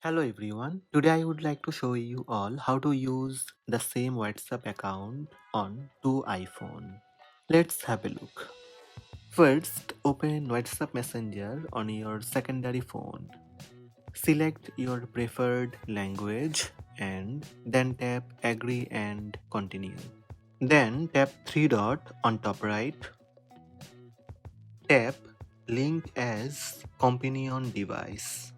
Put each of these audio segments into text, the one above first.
Hello everyone. Today I would like to show you all how to use the same WhatsApp account on two iPhone. Let's have a look. First, open WhatsApp Messenger on your secondary phone. Select your preferred language and then tap agree and continue. Then tap three dot on top right. Tap link as companion device.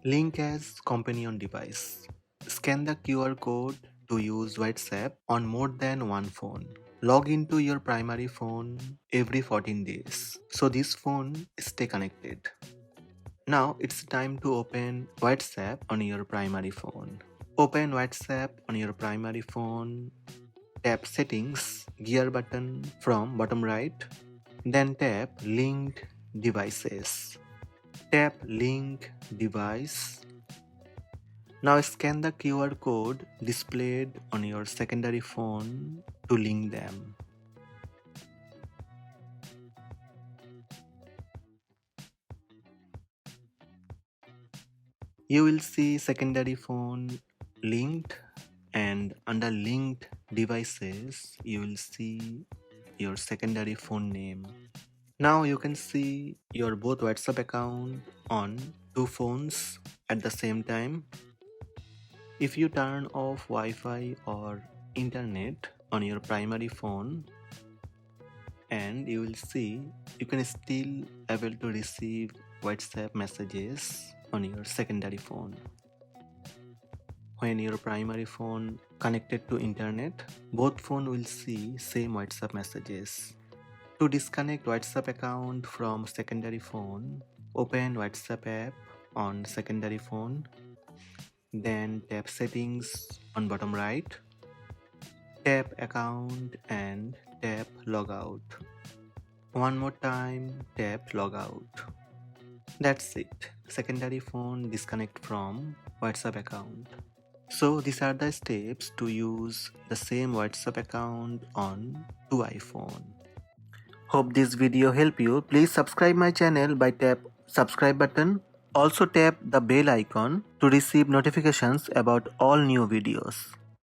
Link as companion device. Scan the QR code to use WhatsApp on more than one phone. Log into your primary phone every 14 days so this phone stay connected. Now it's time to open WhatsApp on your primary phone. Open WhatsApp on your primary phone. Tap settings gear button from bottom right. Then tap linked devices. Tap link device. Now scan the QR code displayed on your secondary phone to link them. You will see secondary phone linked, and under linked devices you will see your secondary phone name. Now you can see your both WhatsApp account on two phones at the same time. If you turn off Wi-Fi or internet on your primary phone, and you will see you can still able to receive WhatsApp messages on your secondary phone. When your primary phone connected to internet, both phone will see same WhatsApp messages. To disconnect WhatsApp account from secondary phone, open WhatsApp app on secondary phone, then tap settings on bottom right, tap account and tap logout. One more time, tap logout. That's it. Secondary phone disconnect from WhatsApp account. So these are the steps to use the same WhatsApp account on two iPhone. Hope this video help you. Please subscribe my channel by tap subscribe button. Also tap the bell icon to receive notifications about all new videos.